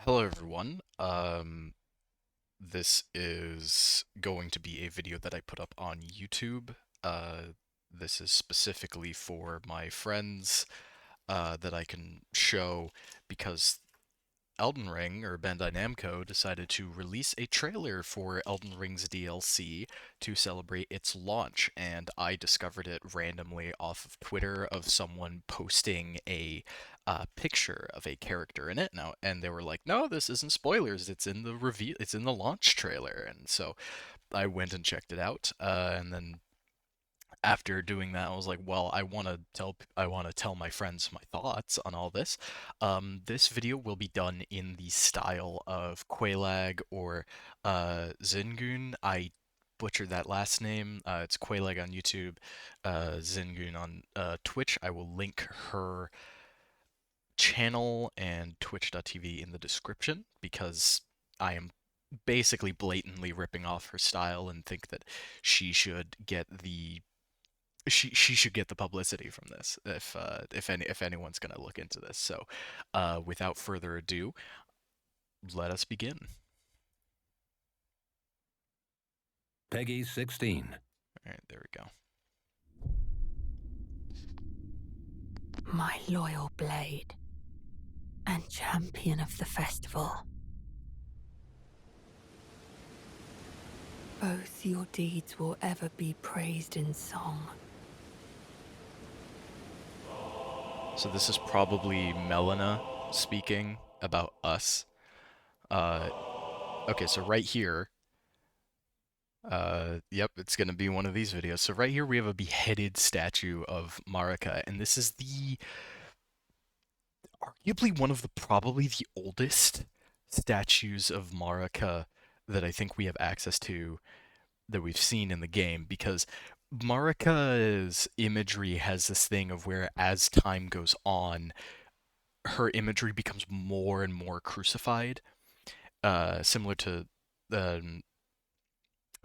Hello everyone. This is going to be a video that I put up on YouTube. This is specifically for my friends that I can show because Elden Ring, or Bandai Namco, decided to release a trailer for Elden Ring's DLC to celebrate its launch, and I discovered it randomly off of Twitter of someone posting a picture of a character in it now, and they were like, "No, this isn't spoilers. It's in the review. It's in the launch trailer." And so I went and checked it out, and then after doing that, I was like, well, I want to tell my friends my thoughts on all this. This video will be done in the style of Quelaag or Zingun. I butchered that last name. It's Quelaag on YouTube, Zingun on Twitch. I will link her channel and twitch.tv in the description because I am basically blatantly ripping off her style and think that she should get the she should get the publicity from this if anyone's gonna look into this. So, without further ado, let us begin. Peggy 16. All right, there we go. My loyal blade and champion of the festival. Both your deeds will ever be praised in song. So this is probably Melina speaking about us. Uh, okay, so right here, yep, it's gonna be one of these videos. So right here we have a beheaded statue of Marika, and this is the arguably one of the probably the oldest statues of Marika that I think we have access to that we've seen in the game, because Marika's imagery has this thing of where as time goes on, her imagery becomes more and more crucified, similar to um,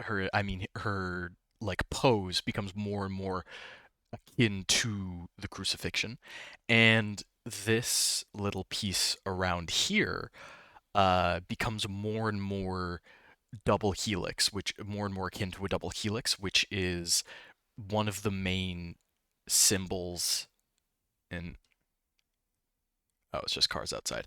her like pose becomes more and more akin to the crucifixion, and this little piece around here becomes more and more double helix, which more and more akin to a double helix, which is one of the main symbols in oh, it's just cars outside.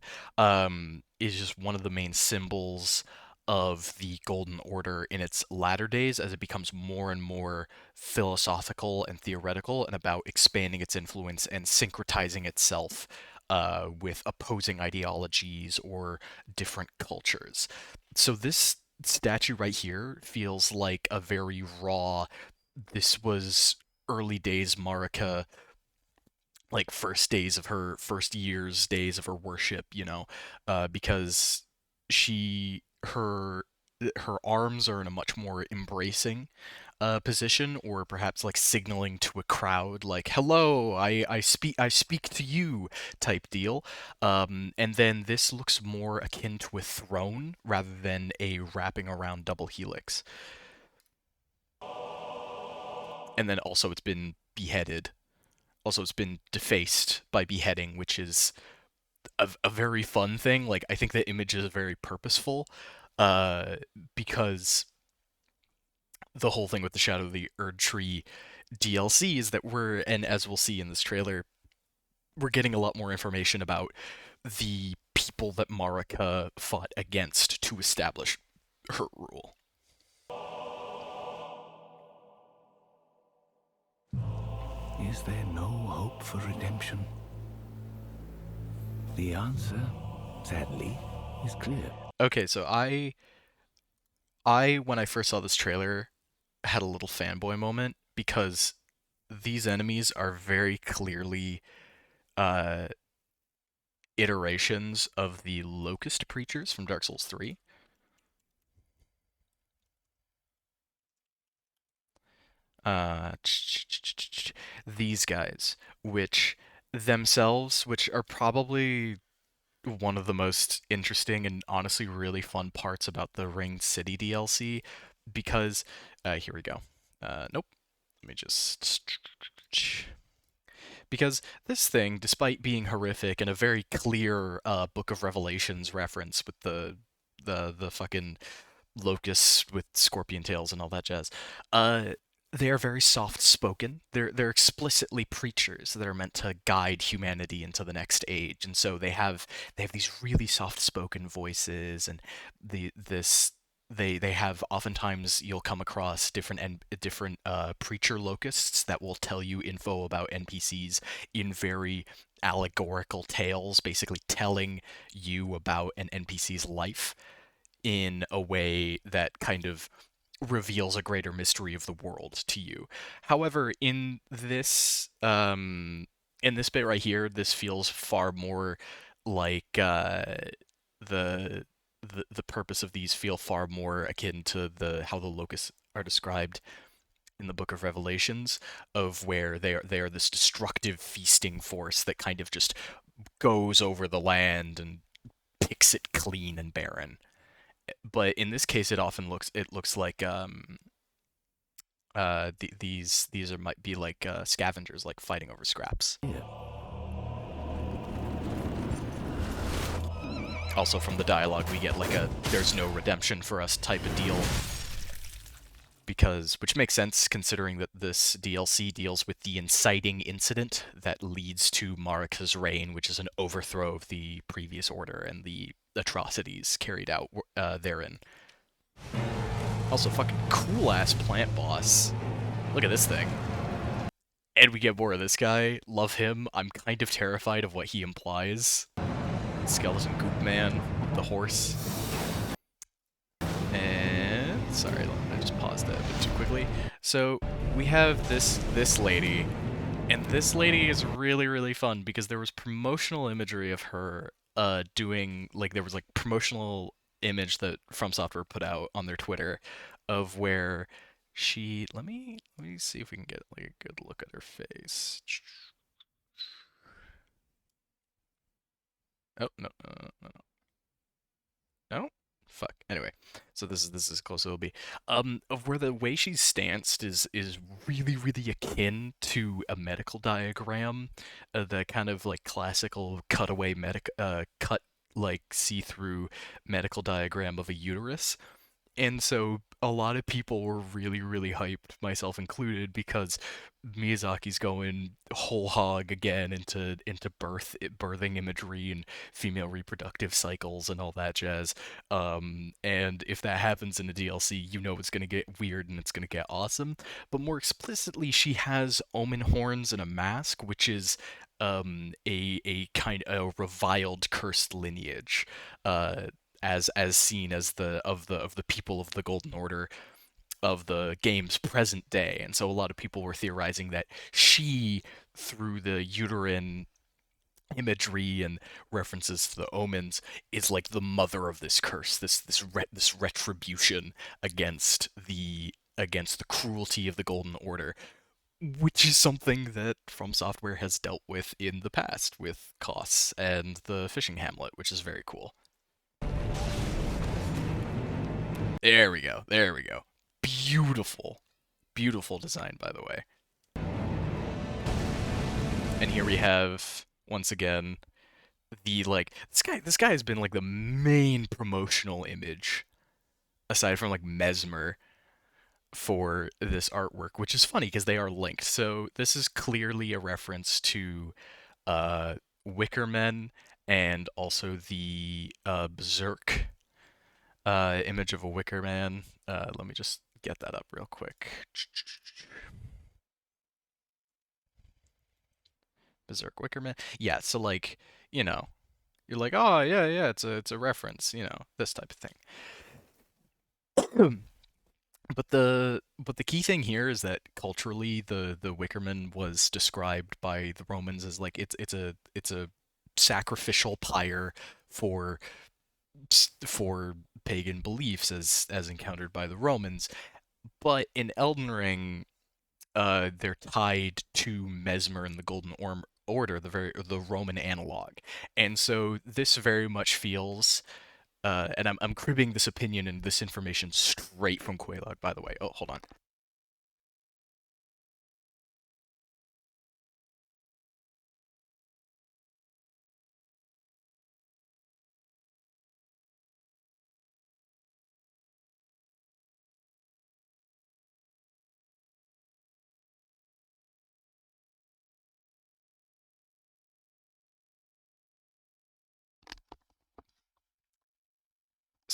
Is just one of the main symbols of the Golden Order in its latter days as it becomes more and more philosophical and theoretical and about expanding its influence and syncretizing itself with opposing ideologies or different cultures. So this statue right here feels like a very raw, this was early days Marika, like first years days of her worship, because she her arms are in a much more embracing position, or perhaps like signaling to a crowd like hello, I speak to you type deal. And then this looks more akin to a throne rather than a wrapping around double helix. And then also it's been beheaded, also it's been defaced by beheading, which is a very fun thing. Like, I think the image is very purposeful, uh, because the whole thing with the Shadow of the Erdtree DLC is that and as we'll see in this trailer, we're getting a lot more information about the people that Marika fought against to establish her rule. Is there no hope for redemption? The answer, sadly, is clear. Okay, so when I first saw this trailer, had a little fanboy moment because these enemies are very clearly uh, iterations of the Locust Preachers from Dark Souls 3. Uh, these guys, which which are probably one of the most interesting and honestly really fun parts about the Ringed City DLC, because here we go. Nope. Let me just Because this thing, despite being horrific and a very clear Book of Revelations reference with the fucking locusts with scorpion tails and all that jazz, uh, they are very soft spoken. They're explicitly preachers that are meant to guide humanity into the next age, and so they have these really soft spoken voices, and this they have oftentimes you'll come across different preacher locusts that will tell you info about NPCs in very allegorical tales, basically telling you about an NPC's life in a way that kind of reveals a greater mystery of the world to you. However, in this bit right here, this feels far more like the the purpose of these feel far more akin to the how the locusts are described in the Book of Revelations, of where they are this destructive feasting force that kind of just goes over the land and picks it clean and barren. But in this case, it looks like these are might be like scavengers, like fighting over scraps. Also, from the dialogue, we get like a "there's no redemption for us" type of deal, because which makes sense considering that this DLC deals with the inciting incident that leads to Marika's reign, which is an overthrow of the previous order and the atrocities carried out therein. Also, fucking cool ass plant boss. Look at this thing. And we get more of this guy. Love him. I'm kind of terrified of what he implies. Skeleton Goop Man, the horse. And sorry, I just paused that a bit too quickly. So we have this lady, and this lady is really really fun because there was promotional imagery of her doing like there was like promotional image that From Software put out on their Twitter of where she let me see if we can get like a good look at her face. Oh no, no, no. Fuck. Anyway, so this is as close as it'll be. Of where the way she's stanced is really really akin to a medical diagram, the kind of like classical cutaway cut like see-through medical diagram of a uterus. And so a lot of people were really, really hyped, myself included, because Miyazaki's going whole hog again into birthing imagery and female reproductive cycles and all that jazz. And if that happens in a DLC, you know it's gonna get weird and it's gonna get awesome. But more explicitly, she has omen horns and a mask, which is a kind of reviled cursed lineage. Uh, as seen as the people of the Golden Order of the game's present day. And so a lot of people were theorizing that she, through the uterine imagery and references to the omens, is like the mother of this curse, this retribution against the cruelty of the Golden Order, which is something that From Software has dealt with in the past with Koss and the fishing hamlet, which is very cool. There we go. There we go. Beautiful. Beautiful design, by the way. And here we have, once again, the like this guy has been like the main promotional image aside from like Mesmer for this artwork, which is funny because they are linked. So this is clearly a reference to uh Wickerman and also the Berserk image of a Wicker Man. Let me just get that up real quick. Berserk Wicker Man. Yeah, so like, you know, you're like, oh yeah, yeah, it's a reference, this type of thing. But the key thing here is that culturally the Wickerman was described by the Romans as like it's a sacrificial pyre for for pagan beliefs as encountered by the Romans. But in Elden Ring, they're tied to Mesmer and the Order, the Roman analog, and so this very much feels. And I'm cribbing this opinion and this information straight from Quelaag, by the way. Oh, hold on.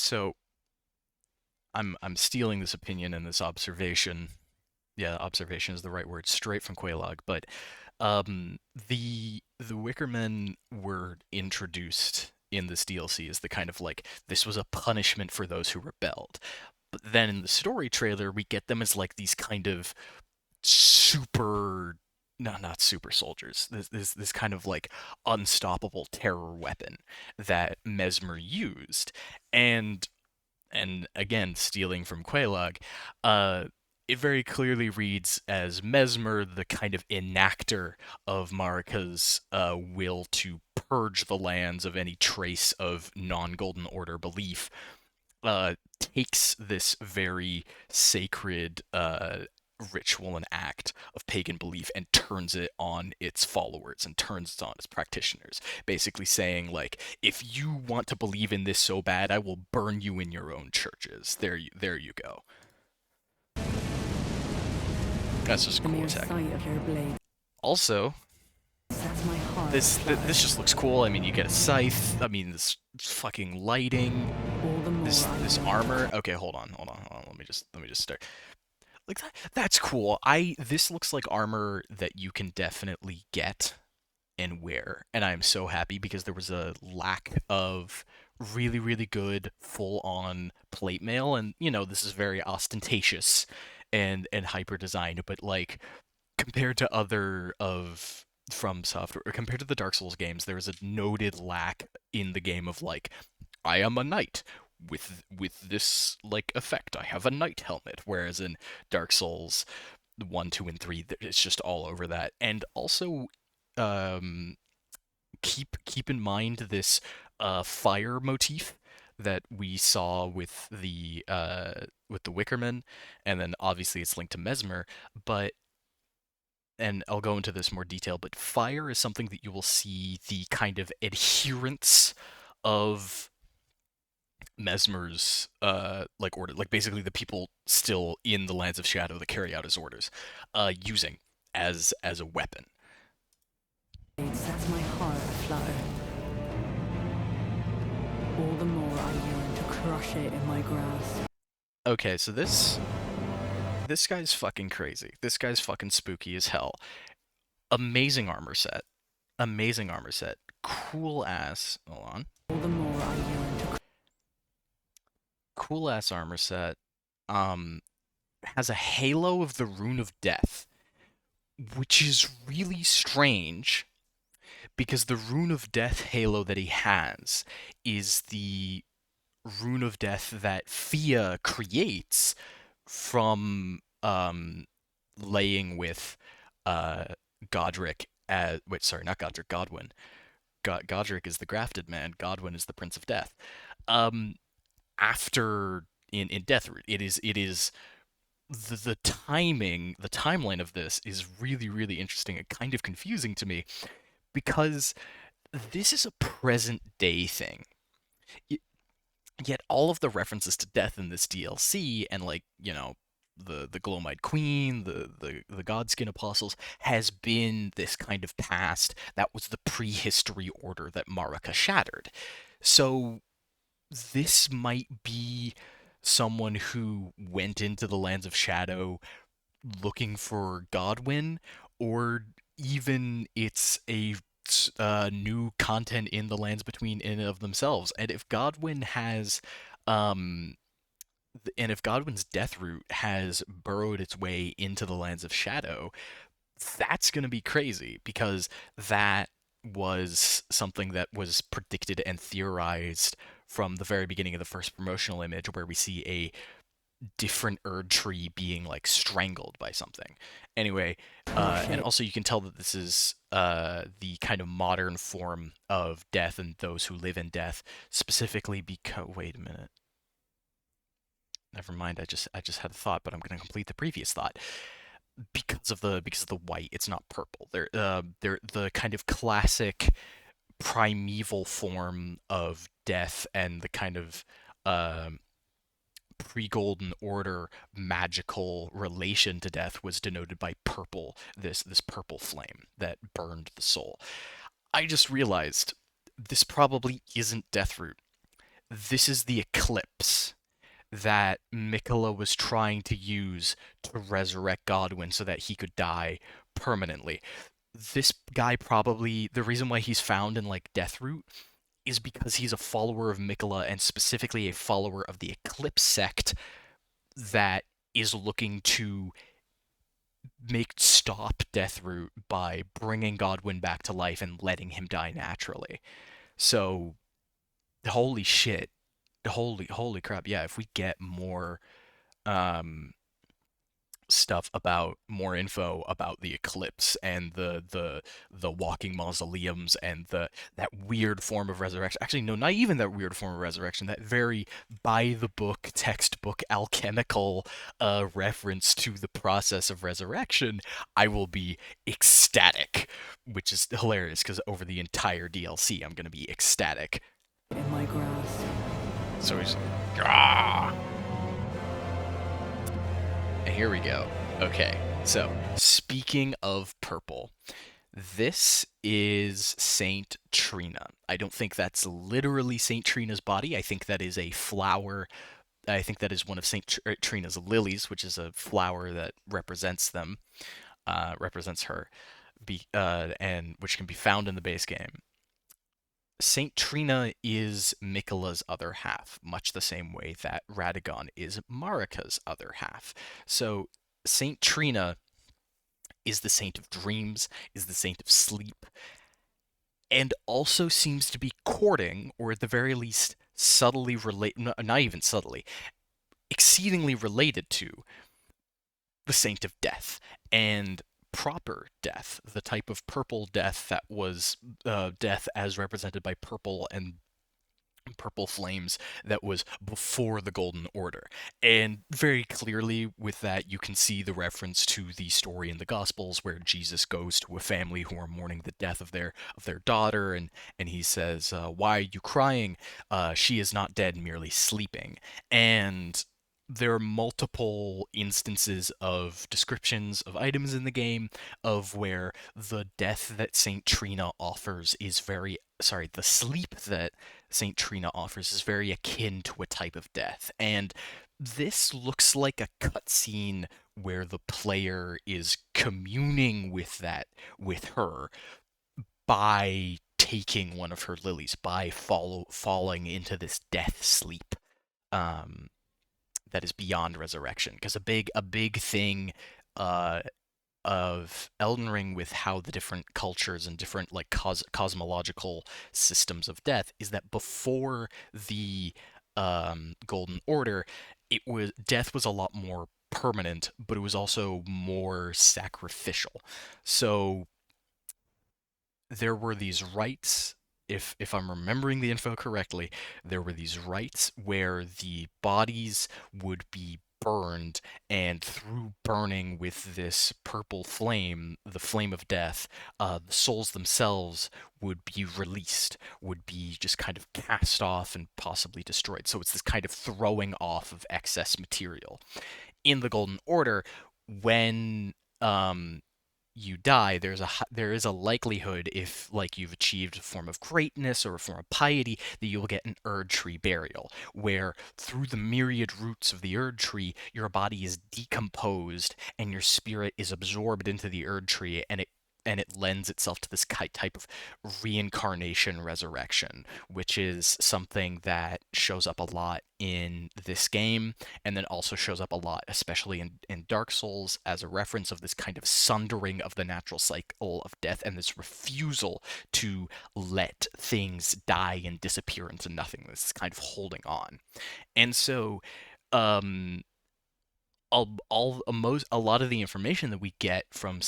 So I'm stealing this opinion and this observation. Yeah, observation is the right word, straight from Quelaag. But um, the Wickermen were introduced in this DLC as the kind of like this was a punishment for those who rebelled. But then in the story trailer, we get them as like these kind of super, no, not super soldiers. This kind of like unstoppable terror weapon that Mesmer used, and again stealing from Quelaag, uh, it very clearly reads as Mesmer, the kind of enactor of Marika's will to purge the lands of any trace of non-Golden Order belief, takes this very sacred ritual and act of pagan belief and turns it on its followers and turns it on its practitioners, basically saying like, if you want to believe in this so bad, I will burn you in your own churches. There you go. That's just a The cool mere attack. sight of your blade Also, sets my heart this aflutter. just looks cool. I mean, you get a scythe. I mean, this fucking lighting, All the more I this armor. yearn. Okay, hold on. Let me just start. Like that's cool. I This looks like armor that you can definitely get and wear, and I am so happy because there was a lack of really good full on plate mail, and this is very ostentatious and hyper designed, but like compared to other of from software or compared to the Dark Souls games, there is a noted lack in the game of like, I am a knight with this like effect. I have a knight helmet. Whereas in Dark Souls 1, 2, and 3, it's just all over that. And also, um, keep in mind this fire motif that we saw with the Wickerman, and then obviously it's linked to Mesmer, but and I'll go into this more detail, but fire is something that you will see the kind of adherents of Mesmer's like order, like basically the people still in the Lands of Shadow that carry out his orders, using as a weapon. Blade sets my heart aflutter. All the more I yearn to crush it in my grasp. Okay, so this guy's fucking crazy. This guy's fucking spooky as hell. Amazing armor set. Amazing armor set. Cool ass. Hold on. All the more I yearn to Cool ass armor set. Um, has a halo of the Rune of Death, which is really strange because the Rune of Death halo that he has is the Rune of Death that Fia creates from laying with uh Godric as wait, sorry, not Godric, Godwyn. Godric is the grafted man, Godwyn is the Prince of Death. Um After in Deathroot, it is the timing, the timeline of this is really interesting and kind of confusing to me because this is a present day thing. Yet all of the references to death in this DLC and like, the Glowmite Queen, the Godskin Apostles has been this kind of past that was the prehistory order that Marika shattered. So this might be someone who went into the Lands of Shadow looking for Godwyn, or even it's a new content in the Lands Between in and of themselves. Um, and if Godwyn's death route has burrowed its way into the Lands of Shadow, that's going to be crazy because that was something that was predicted and theorized from the very beginning of the first promotional image, where we see a different Erdtree being like strangled by something. Anyway, crush and it. also you can tell that this is the kind of modern form of death and those who live in death, specifically because wait a minute. Never mind. I just had a thought, but I'm going to complete the previous thought. Because of the white, it's not purple. They're the kind of classic primeval form of death, and the kind of um pre-golden order magical relation to death was denoted by purple, this purple flame that burned the soul. I just realized this probably isn't Deathroot. This is the eclipse that Mikola was trying to use to resurrect Godwyn so that he could die permanently. This guy probably, the reason why he's found in like Deathroot is because he's a follower of Mikola, and specifically a follower of the Eclipse sect that is looking to make stop Deathroot by bringing Godwyn back to life and letting him die naturally. So holy shit, holy crap, yeah, if we get more um stuff about more info about the eclipse and the walking mausoleums and the that weird form of resurrection. Actually, no, not even that weird form of resurrection. That very by the book textbook alchemical reference to the process of resurrection. I will be ecstatic, which is hilarious because over the entire DLC, I'm gonna be ecstatic. in my grasp. So he's ah. And here we go. Okay, so speaking of purple, this is Saint Trina. I don't think that's literally Saint Trina's body. I think that is a flower. I think that is one of Trina's lilies, which is a flower that represents them, represents her, and which can be found in the base game. Saint Trina is Mikola's other half, much the same way that Radagon is Marika's other half. So Saint Trina is the saint of dreams, is the saint of sleep, and also seems to be courting, or at the very least, subtly related, not even subtly, exceedingly related to the saint of death and proper death, the type of purple death that was death as represented by purple flames that was before the Golden Order. And very clearly with that you can see the reference to the story in the Gospels where Jesus goes to a family who are mourning the death of their daughter, and he says, why are you crying? She is not dead, merely sleeping. And there are multiple instances of descriptions of items in the game of where the death that Saint Trina offers is very sorry, the sleep that St. Trina offers is very akin to a type of death. And this looks like a cutscene where the player is communing with her by taking one of her lilies, by falling into this death sleep. Um, that is beyond resurrection. Because a big thing uh, of Elden Ring with how the different cultures and different like cosmological systems of death is that before the Golden Order, it was death was a lot more permanent, but it was also more sacrificial. So there were these rites. If I'm remembering the info correctly, there were these rites where the bodies would be burned, and through burning with this purple flame, the flame of death, the souls themselves would be released, would be just kind of cast off and possibly destroyed. So it's this kind of throwing off of excess material. In the Golden Order, when you die, there is a likelihood, if like you've achieved a form of greatness or a form of piety, that you will get an Erdtree burial, where through the myriad roots of the Erdtree, your body is decomposed and your spirit is absorbed into the Erdtree, and it lends itself to this type of reincarnation resurrection, which is something that shows up a lot in this game, and then also shows up a lot, especially in Dark Souls, as a reference of this kind of sundering of the natural cycle of death and this refusal to let things die and disappear into nothing. This kind of holding on. And so, um, a lot of the information that we get from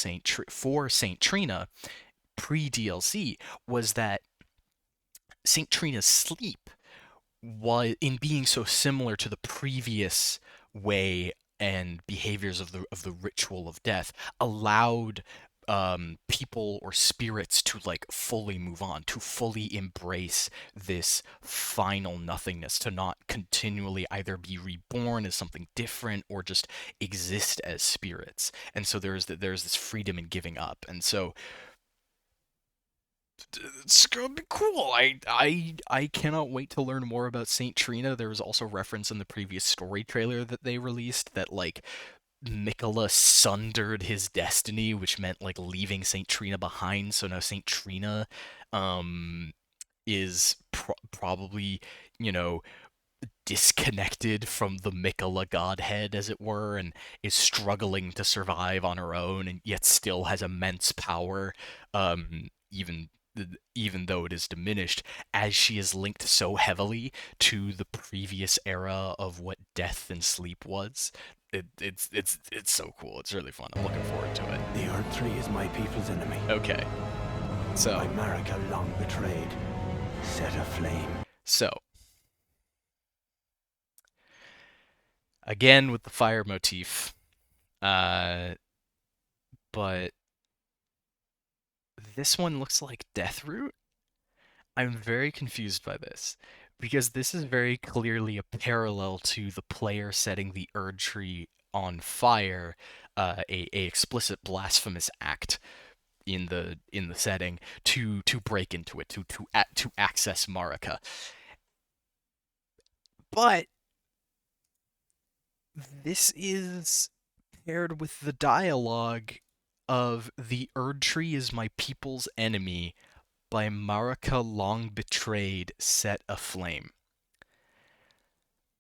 for Saint Trina pre DLC was that Saint Trina's sleep was in being so similar to the previous way and behaviors of the ritual of death allowed people or spirits to like fully move on, to fully embrace this final nothingness, to not continually either be reborn as something different or just exist as spirits. And so there's this freedom in giving up. And so It's gonna be cool. I cannot wait to learn more about Saint Trina. There was also reference in the previous story trailer that they released that like Mikola sundered his destiny, which meant like leaving Saint Trina behind. So now Saint Trina, um, is probably, you know, disconnected from the Mikola godhead, as it were, and is struggling to survive on her own, and yet still has immense power, even though it is diminished, as she is linked so heavily to the previous era of what death and sleep was. It's so cool. It's really fun. I'm looking forward to it. The Erdtree is my people's enemy. Okay, so My Marika long betrayed, set aflame. so again with the fire motif, uh, but this one looks like Deathroot. I'm very confused by this because this is very clearly a parallel to the player setting the Erdtree on fire, a explicit blasphemous act in the setting to break into it to access Marika. But this is paired with the dialogue of the Erdtree is my people's enemy by Marika long betrayed set aflame.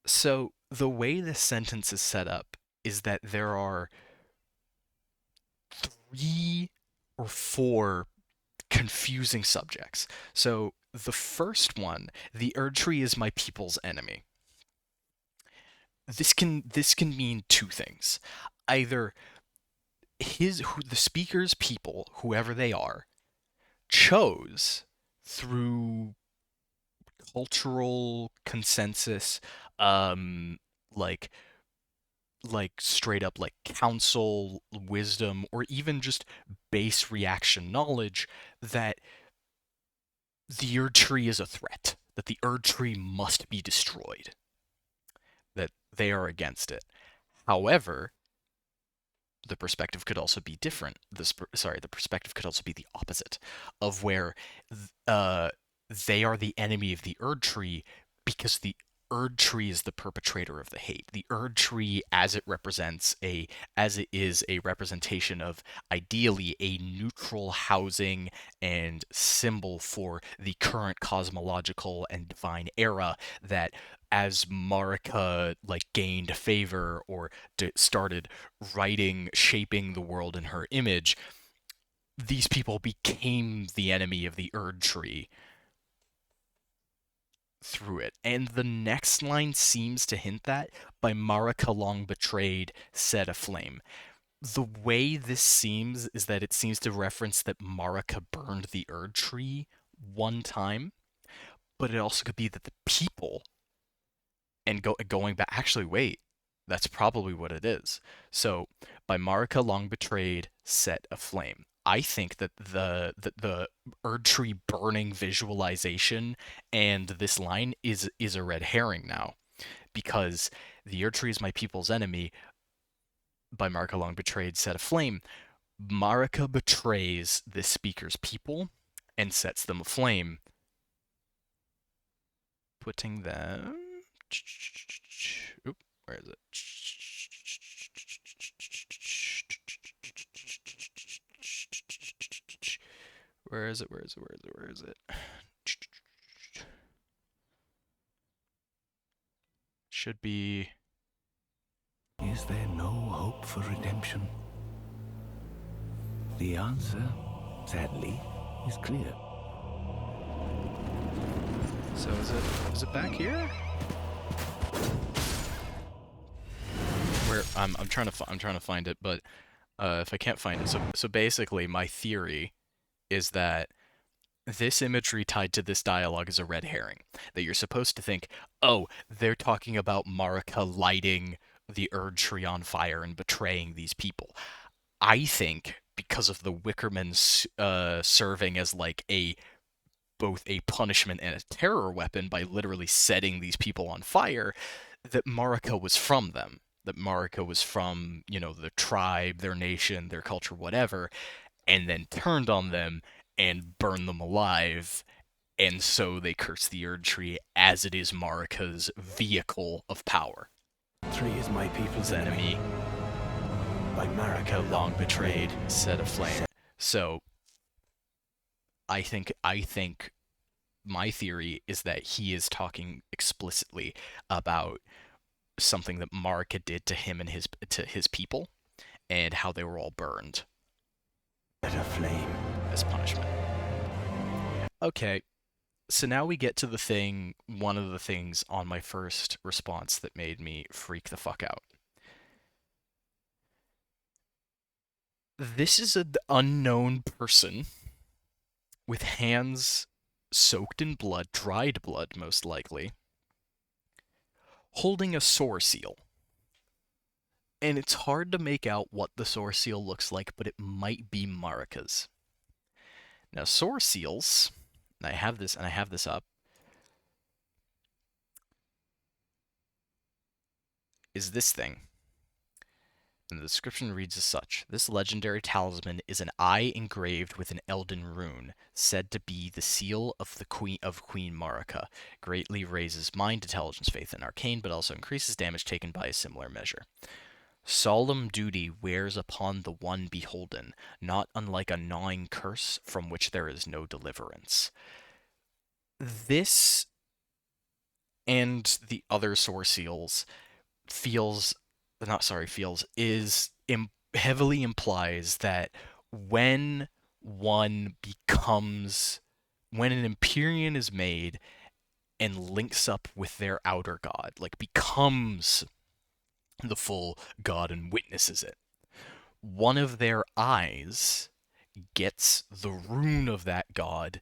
So the way this sentence is set up is that there are three or four confusing subjects. So the first one, the Erdtree is my people's enemy. This can mean two things. Either the speaker's people, whoever they are, chose through cultural consensus, um, like straight up like counsel, wisdom, or even just base reaction knowledge that the Erdtree is a threat, that the Erdtree must be destroyed, that they are against it. However, the perspective could also be different. The perspective could also be the opposite, of where uh, they are the enemy of the Erdtree because the Erdtree is the perpetrator of the hate. The Erdtree, as it is a representation of ideally a neutral housing and symbol for the current cosmological and divine era, that as Marika like gained favor or started writing, shaping the world in her image, these people became the enemy of the Erdtree through it. And the next line seems to hint that by Marika long betrayed, set aflame. The way this seems is that it seems to reference that Marika burned the Erdtree one time, but it also could be that the people and going back. Actually, wait, that's probably what it is. So, by Marika long betrayed, set aflame. I think that the Erdtree burning visualization and this line is a red herring now, because the Erdtree is my people's enemy by Marika long betrayed, set aflame. Marika betrays the speaker's people and sets them aflame, putting them. Oop, where is it? Where is it? Where is it? Where is it? Where is it? Should be. Is there no hope for redemption? The answer, sadly, is clear. So is it back here? Where I'm trying to find it, but if I can't find it, so basically my theory is that this imagery tied to this dialogue is a red herring. That you're supposed to think, oh, they're talking about Marika lighting the Erdtree on fire and betraying these people. I think because of the Wickermans serving as like a both a punishment and a terror weapon by literally setting these people on fire, that Marika was from them. That Marika was from, the tribe, their nation, their culture, whatever, and then turned on them and burn them alive. And so they curse the Erdtree as it is Marika's vehicle of power. Three is my people's enemy. By Marika Marika long betrayed, set aflame. So I think my theory is that he is talking explicitly about something that Marika did to him and his people, and how they were all burned Set aflame. as punishment. Okay, so now we get to one of the things on my first response that made me freak the fuck out. This is an unknown person with hands soaked in blood, dried blood most likely, holding a soar seal. And it's hard to make out what the soar seal looks like, but it might be Marika's. Now, soar seals, and I have this up, is this thing. And the description reads as such: this legendary talisman is an eye engraved with an Elden rune, said to be the seal of the Queen Marika. Greatly raises mind, intelligence, faith, and arcane, but also increases damage taken by a similar measure. Solemn duty wears upon the one beholden, not unlike a gnawing curse from which there is no deliverance. This and the other source seals feels not sorry feels is heavily implies that when one becomes when an Empyrean is made and links up with their outer god, like becomes the full god and witnesses it, one of their eyes gets the rune of that god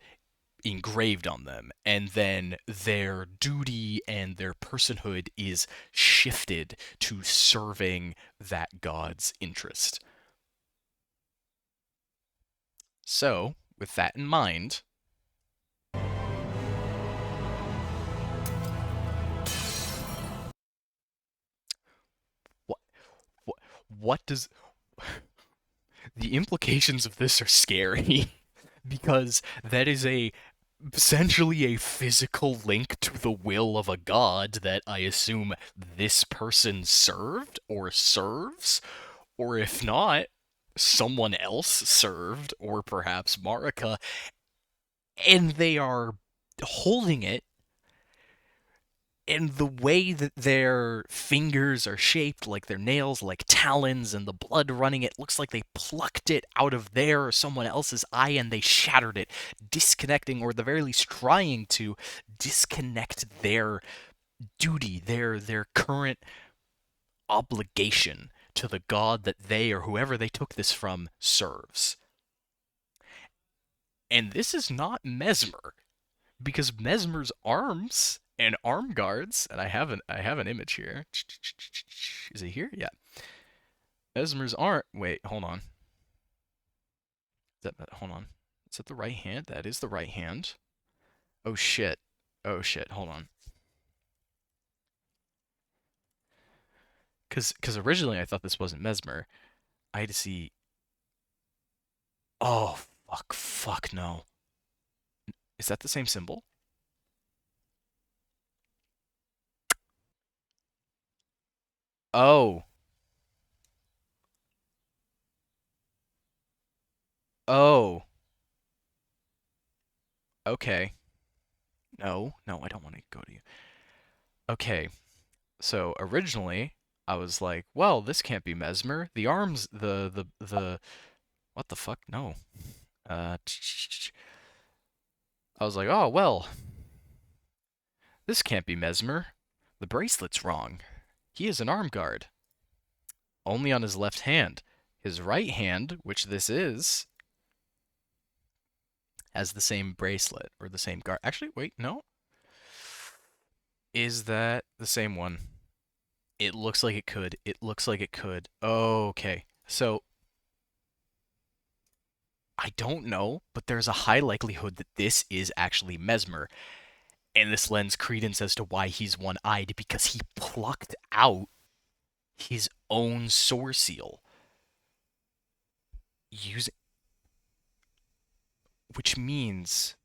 engraved on them, and then their duty and their personhood is shifted to serving that god's interest. So, with that in mind, what what does the implications of this are scary because that is a essentially a physical link to the will of a god that I assume this person served or serves, or if not, someone else served, or perhaps Marika, and they are holding it, and the way that their fingers are shaped, like their nails, like talons, and the blood running, it looks like they plucked it out of their or someone else's eye and they shattered it, disconnecting, or at the very least trying to disconnect their duty, their current obligation to the god that they or whoever they took this from serves. And this is not Mesmer, because Mesmer's arms and arm guards, and I have an image here. Is it here? Yeah. Mesmer's aren't. Wait, hold on. Hold on. Is that the right hand? That is the right hand. Oh shit. Oh shit. Hold on. Cause originally I thought this wasn't Mesmer. I had to see. Oh fuck no. Is that the same symbol? Oh. Oh. Okay. No, I don't want to go to you. Okay, so originally I was like, well, this can't be Mesmer. The arms, the what the fuck? No. Uh, I was like, oh well, this can't be Mesmer. The bracelet's wrong. He is an arm guard, only on his left hand. His right hand, which this is, has the same bracelet or the same guard. Actually, wait, no. Is that the same one? It looks like it could. It looks like it could. Okay. So I don't know, but there's a high likelihood that this is actually Mesmer, and this lends credence as to why he's one-eyed, because he plucked out his own soar seal using. which means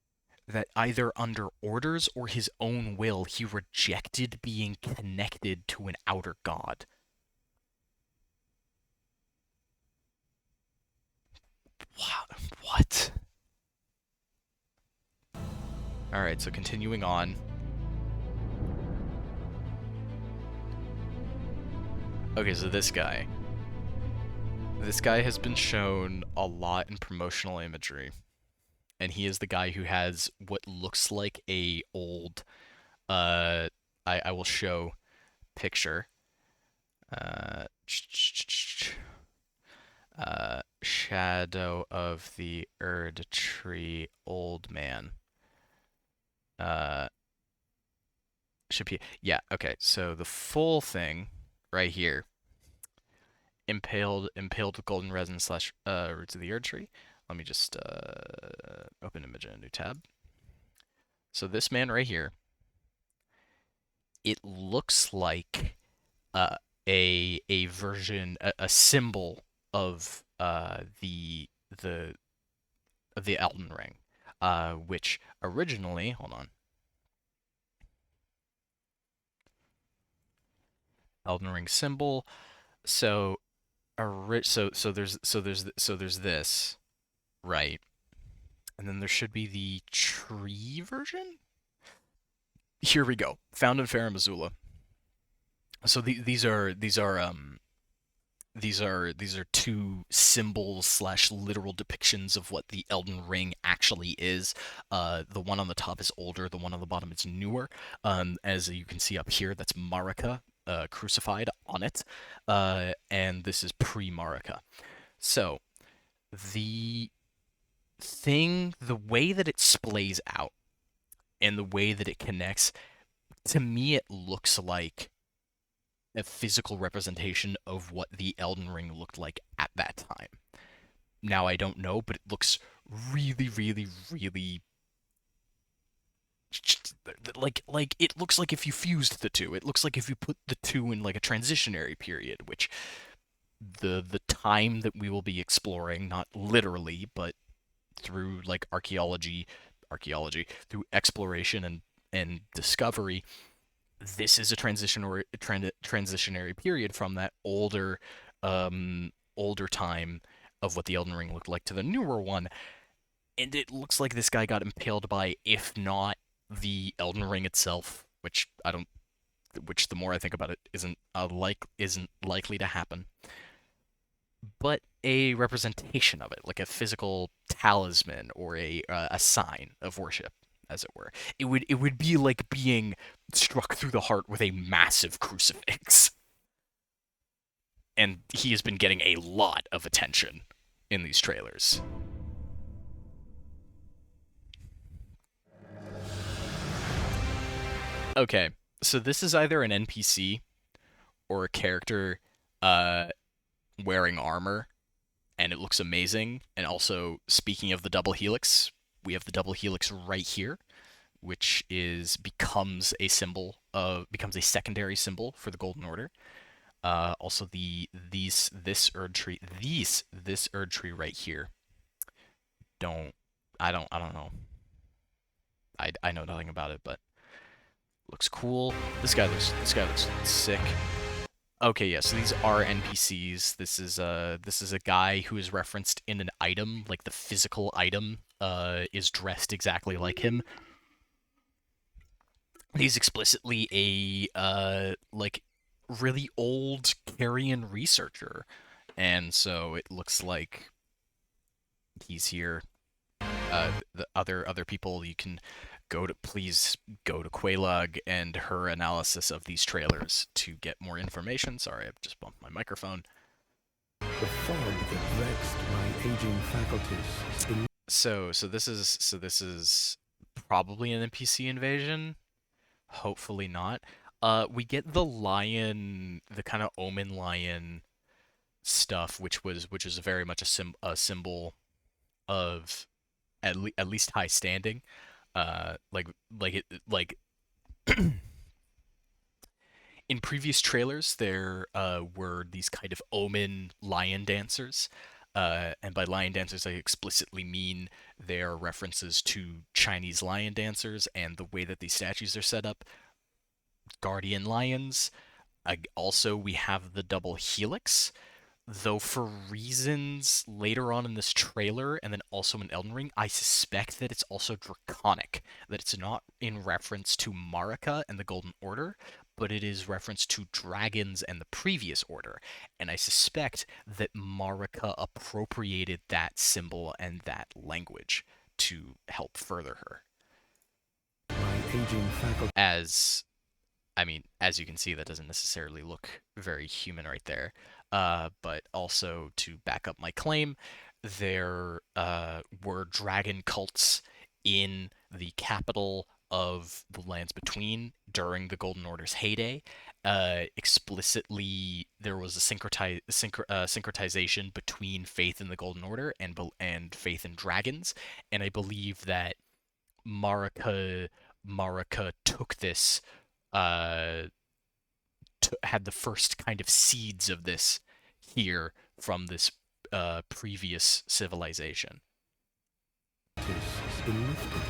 that either under orders or his own will, he rejected being connected to an outer god. What? All right, so continuing on. Okay, so this guy. This guy has been shown a lot in promotional imagery, and he is the guy who has what looks like a old I will show picture. Uh, Shadow of the Erdtree old man. Uh, should be, yeah, okay. So the full thing right here, impaled with golden resin slash roots of the Erdtree. Let me just open image in a new tab. So this man right here, it looks like uh, a version, a symbol of the of the Elden Ring, which originally, hold on, Elden Ring symbol. So so there's this, right, and then there should be the tree version. Here we go. Found in Farum Azula. So these are two symbols slash literal depictions of what the Elden Ring actually is. The one on the top is older. The one on the bottom is newer. As you can see up here, that's Marika crucified on it, and this is pre-Marika. So the the way that it splays out and the way that it connects, to me, it looks like a physical representation of what the Elden Ring looked like at that time. Now I don't know, but it looks really, really, really like it looks like if you fused the two. It looks like if you put the two in like a transitionary period, which the time that we will be exploring, not literally, but through like archaeology, through exploration and discovery, this is a transitionary period from that older time of what the Elden Ring looked like to the newer one, and it looks like this guy got impaled by, if not the Elden Ring itself, which I don't, which the more I think about it, isn't likely to happen, but a representation of it, like a physical talisman or a sign of worship, as it were. It would be like being struck through the heart with a massive crucifix, and he has been getting a lot of attention in these trailers. Okay, so this is either an NPC or a character uh, wearing armor, and it looks amazing. And also, speaking of the double helix, we have the double helix right here, which is becomes a secondary symbol for the Golden Order. Also, this Erdtree this Erdtree right here. Don't I don't know. I know nothing about it, but looks cool. This guy looks sick. Okay, yeah, so these are NPCs. This is a guy who is referenced in an item, like the physical item is dressed exactly like him. He's explicitly a like really old Carrion researcher, and so it looks like he's here. The other people, you can please go to Quelaag and her analysis of these trailers to get more information. Sorry, I've just bumped my microphone. The fog that vexed my aging faculties. So this is probably an NPC invasion. Hopefully not. We get the lion, the kind of omen lion stuff, which is very much a symbol of at least high standing. Like it like in previous trailers there were these kind of omen lion dancers, And by lion dancers, I explicitly mean their references to Chinese lion dancers and the way that these statues are set up. Guardian lions. Also, we have the double helix, though for reasons later on in this trailer and then also in Elden Ring, I suspect that it's also draconic, that it's not in reference to Marika and the Golden Order, but it is reference to dragons and the previous order. And I suspect that Marika appropriated that symbol and that language to help further her. My aging faculty. As I mean, as you can see, that doesn't necessarily look very human right there. But also to back up my claim, there were dragon cults in the capital of the Lands Between during the Golden Order's heyday. Explicitly, there was a syncretization between faith in the Golden Order and faith in dragons, and I believe that Marika Marika took this uh, had the first kind of seeds of this here from this previous civilization. Has been lifted.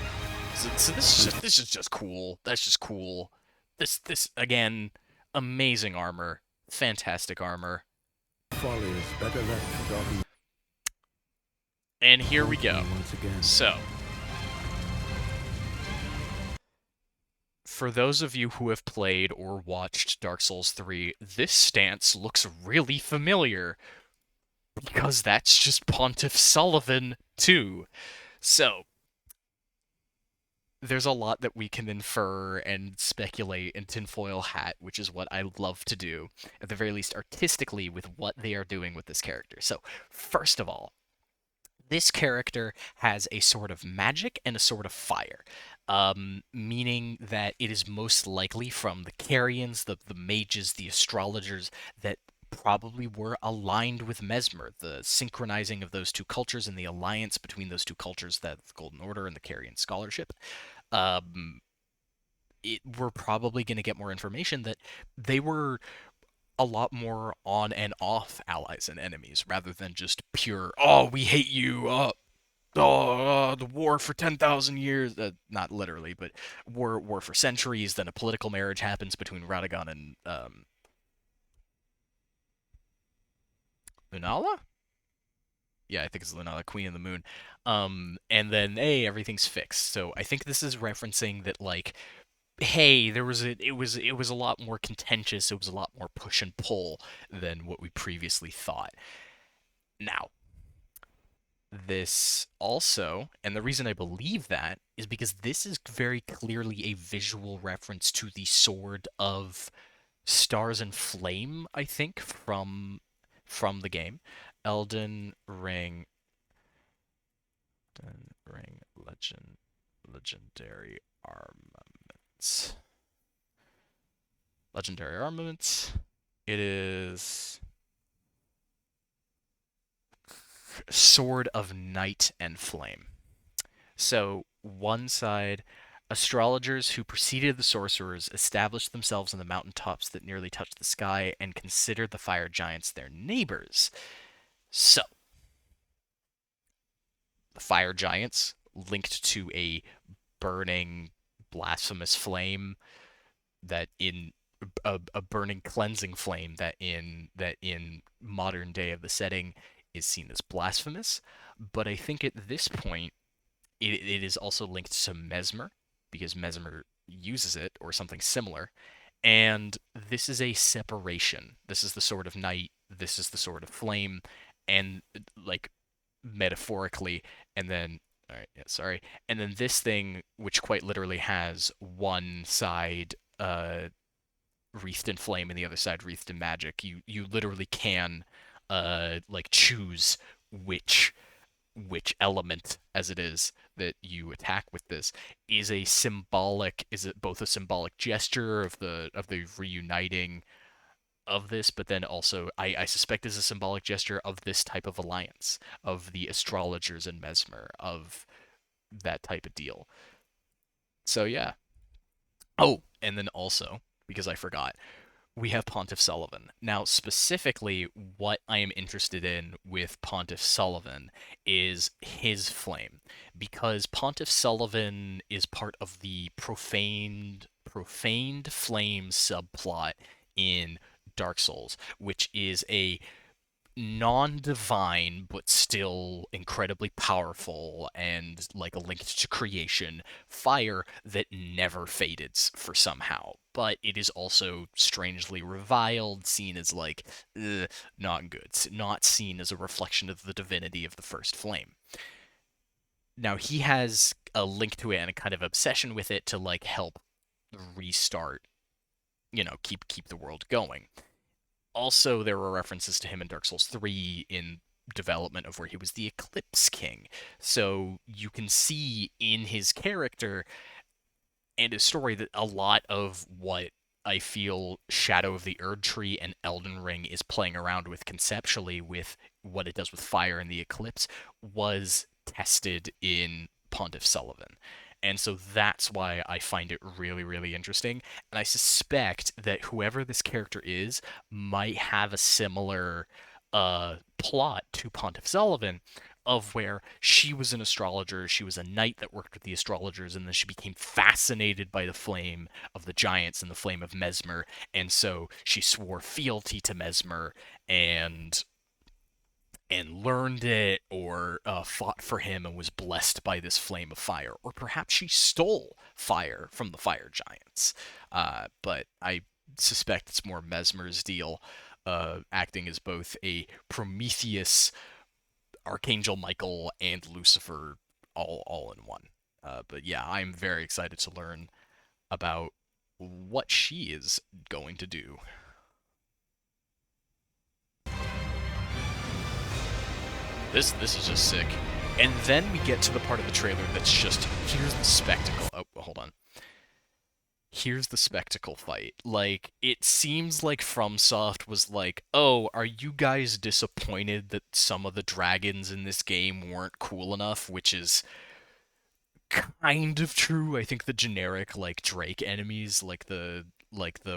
So this is just cool. That's just cool. This again, amazing armor, fantastic armor. Folly is better left forgotten. And here we go. Once again. So, for those of you who have played or watched Dark Souls 3, this stance looks really familiar because that's just Pontiff Sullivan too. So, there's a lot that we can infer and speculate in tinfoil hat, which is what I love to do, at the very least artistically, with what they are doing with this character. So, first of all, this character has a sort of magic and a sort of fire, meaning that it is most likely from the Carians, the mages, the astrologers that probably were aligned with Mesmer, the synchronizing of those two cultures and the alliance between those two cultures, that the Golden Order and the Carian scholarship. Um, we're probably going to get more information that they were a lot more on and off allies and enemies rather than just pure, oh, we hate you, the war for 10,000 years, not literally, but war for centuries. Then a political marriage happens between Radagon and Lunala? Yeah, I think it's Lunala, Queen of the Moon. And then, hey, everything's fixed. So I think this is referencing that, like, hey, it was a lot more contentious, it was a lot more push and pull than what we previously thought. Now, this also, and the reason I believe that is because this is very clearly a visual reference to the Sword of Stars and Flame, I think, from the game. Elden Ring Legendary Armaments. Legendary Armaments. It is Sword of Night and Flame. So, one side, astrologers who preceded the sorcerers established themselves on the mountaintops that nearly touched the sky and considered the fire giants their neighbors. So, the fire giants linked to a burning, blasphemous flame that in a burning cleansing flame that in modern day of the setting is seen as blasphemous. But I think at this point it is also linked to Mesmer because Mesmer uses it or something similar. And this is a separation. This is the sword of night. This is the sword of flame, and like metaphorically, and then all right, yeah, sorry, and then this thing, which quite literally has one side wreathed in flame and the other side wreathed in magic. You literally can like choose which which element as it is that you attack with this is it both a symbolic gesture of the reuniting of this, but then also I suspect is a symbolic gesture of this type of alliance of the astrologers and Mesmer, of that type of deal. So yeah. Oh, and then also, because I forgot, we have Pontiff Sullivan. Now, specifically, what I am interested in with Pontiff Sullivan is his flame, because Pontiff Sullivan is part of the profaned flame subplot in Dark Souls, which is a non-divine but still incredibly powerful and like linked to creation fire that never fades for somehow, but it is also strangely reviled, seen as like not good, not seen as a reflection of the divinity of the first flame. Now he has a link to it and a kind of obsession with it to like help restart, keep the world going. Also, there were references to him in Dark Souls 3 in development of where he was the Eclipse King. So you can see in his character and his story that a lot of what I feel Shadow of the Erdtree and Elden Ring is playing around with conceptually with what it does with fire and the eclipse was tested in Pontiff Sullivan. And so that's why I find it really, really interesting. And I suspect that whoever this character is might have a similar plot to Pontiff Sullivan, of where she was an astrologer, she was a knight that worked with the astrologers, and then she became fascinated by the flame of the giants and the flame of Mesmer, and so she swore fealty to Mesmer and learned it or fought for him and was blessed by this flame of fire. Or perhaps she stole fire from the fire giants. But I suspect it's more Mesmer's deal, acting as both a Prometheus, Archangel Michael, and Lucifer all in one. But yeah, I'm very excited to learn about what she is going to do. This is just sick. And then we get to the part of the trailer that's just here's the spectacle. Oh, hold on. Here's the spectacle fight. Like, it seems like FromSoft was like, oh, are you guys disappointed that some of the dragons in this game weren't cool enough? Which is kind of true. I think the generic like Drake enemies, like the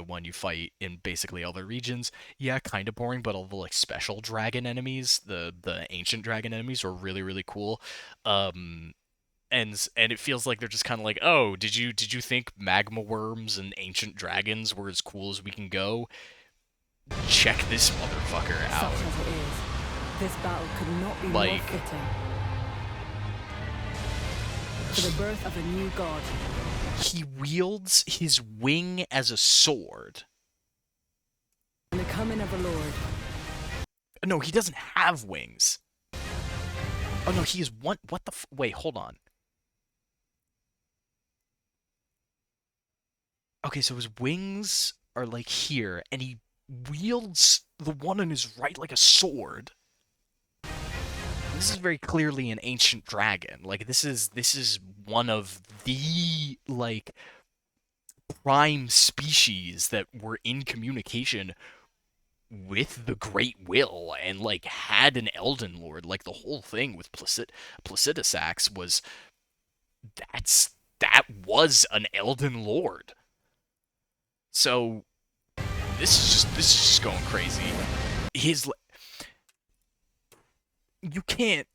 one you fight in basically all the regions, yeah, kind of boring. But all the like special dragon enemies, the ancient dragon enemies, are really really cool. Um, and it feels like they're just kind of like, oh, did you think magma worms and ancient dragons were as cool as we can go? Check this motherfucker Such out. as it is, this battle could not be more Like, fitting. For the birth of a new god. he wields his wing as a sword. And the coming of a lord. No, he doesn't have wings. Oh no, he is one. What the? Wait, hold on. Okay, so his wings are like here, and he wields the one on his right like a sword. This is very clearly an ancient dragon. Like this is one of the like prime species that were in communication with the Great Will and like had an Elden Lord. Like the whole thing with Placidusax was that was an Elden Lord. So this is just going crazy. His you can't.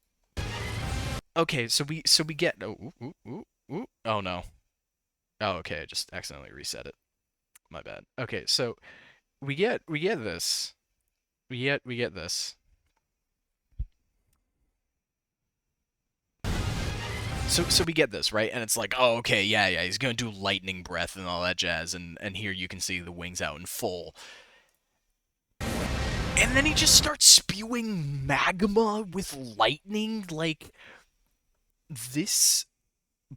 Okay, so we get oh no. Oh okay, I just accidentally reset it. My bad. Okay, so we get this. We get this. So we get this, right? And it's like, oh, okay, yeah, he's gonna do lightning breath and all that jazz, and here you can see the wings out in full. And then he just starts spewing magma with lightning. Like, this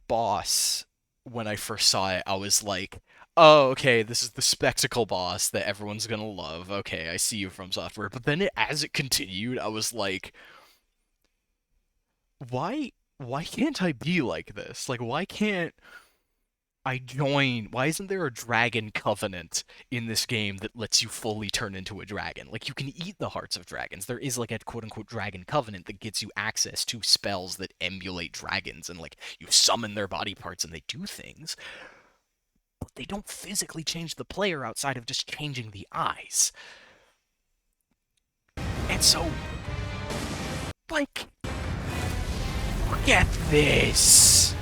boss, when I first saw it, I was like, oh, okay, this is the spectacle boss that everyone's gonna love. Okay, I see you from software. But then as it continued, I was like, why can't I be like this? Like, why can't I join? Why isn't there a dragon covenant in this game that lets you fully turn into a dragon? Like, you can eat the hearts of dragons. There is like a quote unquote dragon covenant that gets you access to spells that emulate dragons, and like you summon their body parts and they do things. they don't physically change the player outside of just changing the eyes. And so, like, look at this.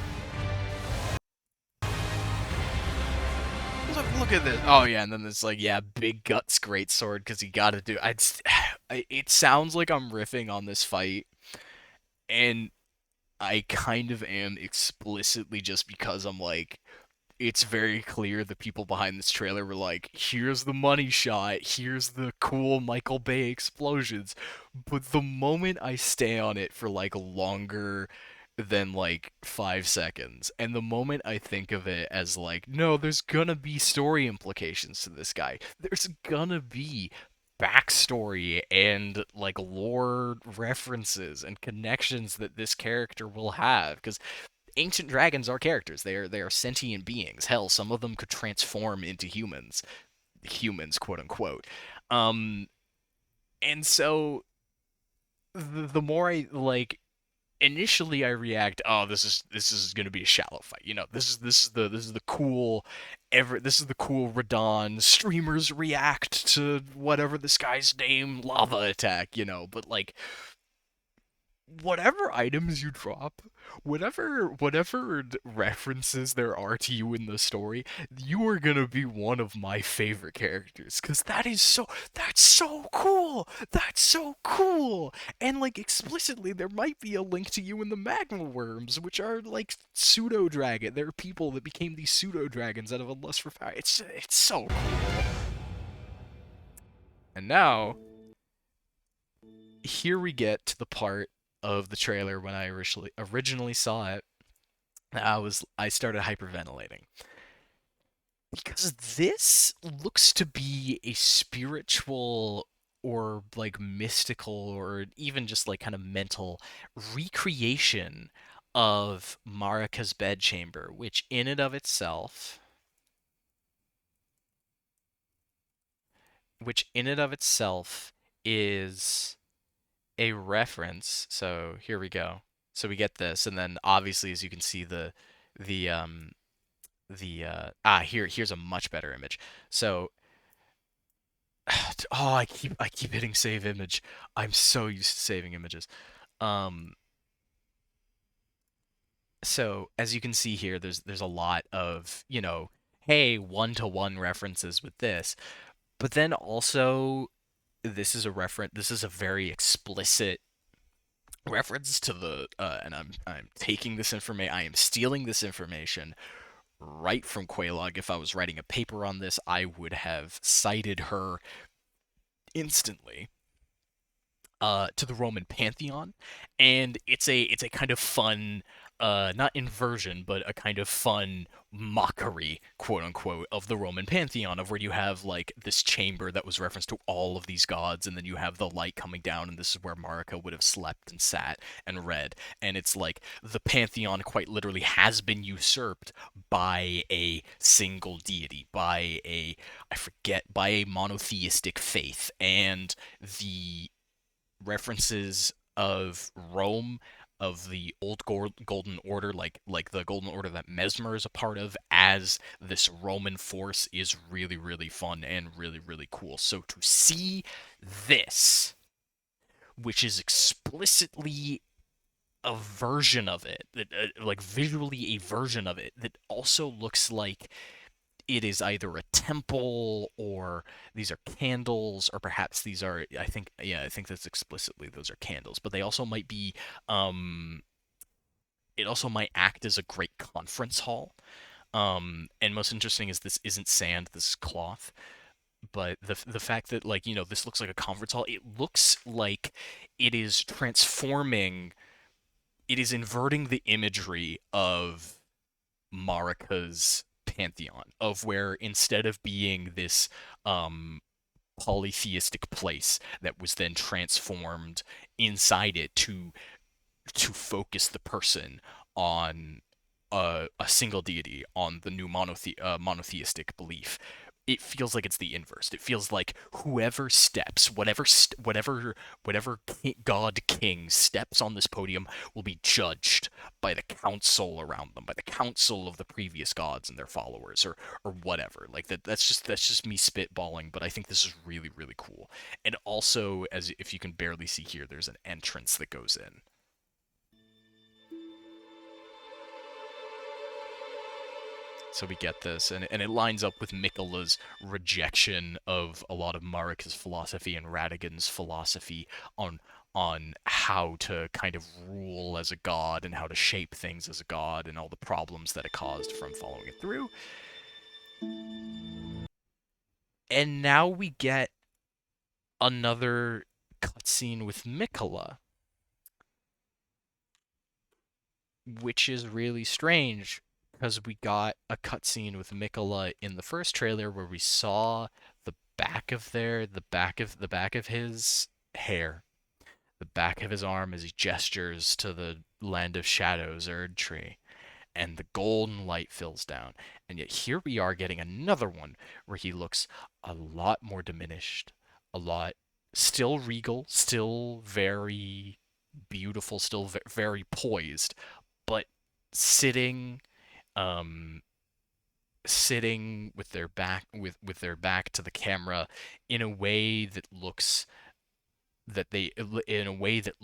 Look at this. Oh yeah, and then it's like, yeah, big guts, great sword, because you got to do. It sounds like I'm riffing on this fight, and I kind of am explicitly just because I'm like, it's very clear the people behind this trailer were like, here's the money shot, here's the cool Michael Bay explosions. But the moment I stay on it for like longer than like 5 seconds, and the moment I think of it as like, no, there's gonna be story implications to this guy, there's gonna be backstory and like lore references and connections that this character will have, because ancient dragons are characters. They are sentient beings. Hell, some of them could transform into humans, quote unquote. Um, and so the more I like, initially I react, oh, this is gonna be a shallow fight. You know, this is the cool, this is the cool Radon streamers react to whatever this guy's name lava attack. You know, but like whatever items you drop, whatever references there are to you in the story, you are gonna be one of my favorite characters. Cause that's so cool. That's so cool. And like explicitly, there might be a link to you in the magma worms, which are like pseudo dragon. There are people that became these pseudo dragons out of a lust for power. It's so cool. And now here we get to the part of the trailer when I originally saw it. I started hyperventilating because this looks to be a spiritual or like mystical or even just like kind of mental recreation of Marika's bedchamber, which in and of itself is a reference. So here we go. So we get this, and then obviously, as you can see, the here's a much better image. So oh, I keep hitting save image. I'm so used to saving images. Um, so as you can see here, there's a lot of, hey, one-to-one references with this, but then also this is a very explicit reference to and I'm taking this information, I am stealing this information right from Quelaag. If I was writing a paper on this, I would have cited her instantly. To the Roman pantheon, and it's a kind of fun, not inversion, but a kind of fun mockery, quote unquote, of the Roman pantheon, of where you have like this chamber that was referenced to all of these gods, and then you have the light coming down, and this is where Marika would have slept and sat and read, and it's like the pantheon quite literally has been usurped by a single deity, by a monotheistic faith, and the references of Rome, of the old golden order, like the golden order that Mesmer is a part of, as this Roman force is really really fun and really really cool. So to see this, which is explicitly a version of it, that like visually a version of it, that also looks like it is either a temple, or these are candles, or perhaps these are, I think, yeah, I think that's explicitly those are candles, but they also might be, um it also might act as a great conference hall. And most interesting is this isn't sand, this is cloth. But the fact that, like, this looks like a conference hall, it looks like it is transforming, it is inverting the imagery of Marika's pantheon, of where instead of being this um polytheistic place that was then transformed inside it to focus the person on a single deity, on the new monotheistic belief, it feels like it's the inverse. It feels like whoever steps, whatever god king steps on this podium will be judged by the council around them, by the council of the previous gods and their followers, or whatever. Like that's just me spitballing, but I think this is really really cool. And also, as if you can barely see here, there's an entrance that goes in. So we get this, and it lines up with Mikkela's rejection of a lot of Marika's philosophy and Radigan's philosophy on how to kind of rule as a god and how to shape things as a god and all the problems that it caused from following it through. And now we get another cutscene with Mikkela, which is really strange because we got a cutscene with Mikkela in the first trailer where we saw the back of his hair, the back of his arm as he gestures to the land of shadows, Erdtree, and the golden light fills down. And yet here we are getting another one where he looks a lot more diminished, a lot still regal, still very beautiful, still very poised, but sitting um sitting with their back with their back to the camera in a way that looks that they in a way that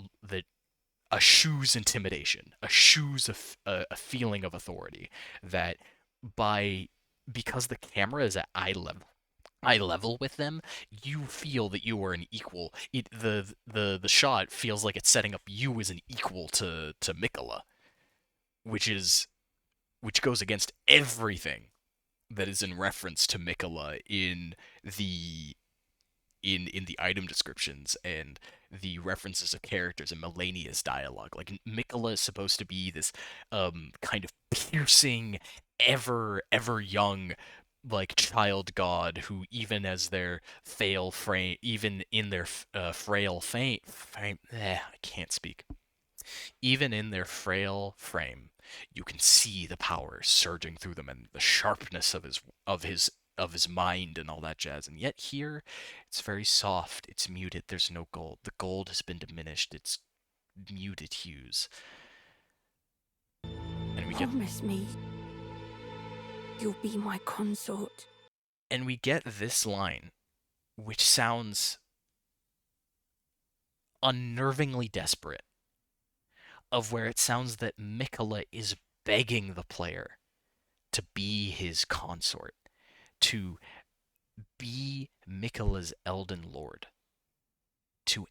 eschews intimidation, eschews a feeling of authority that by because the camera is at eye level with them, you feel that you are an equal. The shot feels like it's setting up you as an equal to Mikkela, which is which goes against everything that is in reference to Mikkela the in the item descriptions and the references of characters in Melania's dialogue. Like Mikkela is supposed to be this kind of piercing, ever young like child god who even as their frail frame even in their frail I can't speak, even in their frail frame, you can see the power surging through them and the sharpness of his mind and all that jazz. And yet here, it's very soft. It's muted. There's no gold. The gold has been diminished. It's muted hues. And Promise me you'll be my consort. we get this line, which sounds unnervingly desperate, of where it sounds that Mikkela is begging the player to be his consort, to be Mikkela's Elden Lord, to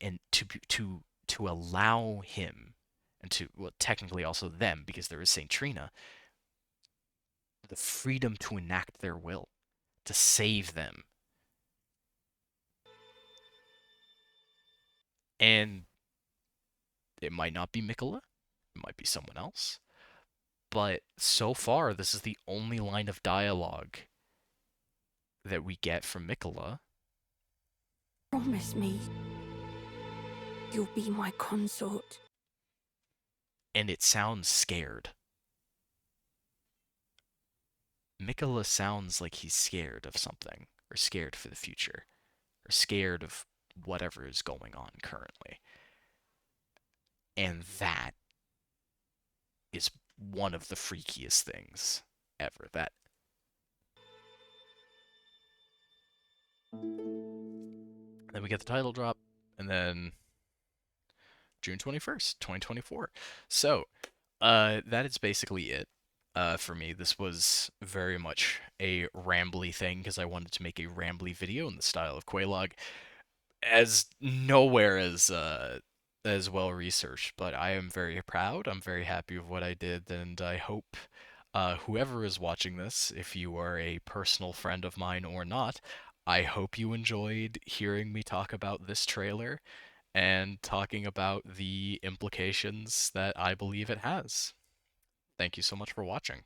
allow him, and to well technically also them because there is Saint Trina, the freedom to enact their will, to save them. And it might not be Mikkela, it might be someone else, but so far this is the only line of dialogue that we get from Mikkela. Promise me you'll be my consort. And it sounds scared. Mikkela sounds like he's scared of something, or scared for the future, or scared of whatever is going on currently. And that is one of the freakiest things ever. That then we get the title drop, and then June 21st, 2024. So, that is basically it. For me, this was very much a rambly thing because I wanted to make a rambly video in the style of Quelaag, as nowhere as well researched. But I am very proud. I'm very happy with what I did, and I hope whoever is watching this, if you are a personal friend of mine or not, I hope you enjoyed hearing me talk about this trailer and talking about the implications that I believe it has. Thank you so much for watching.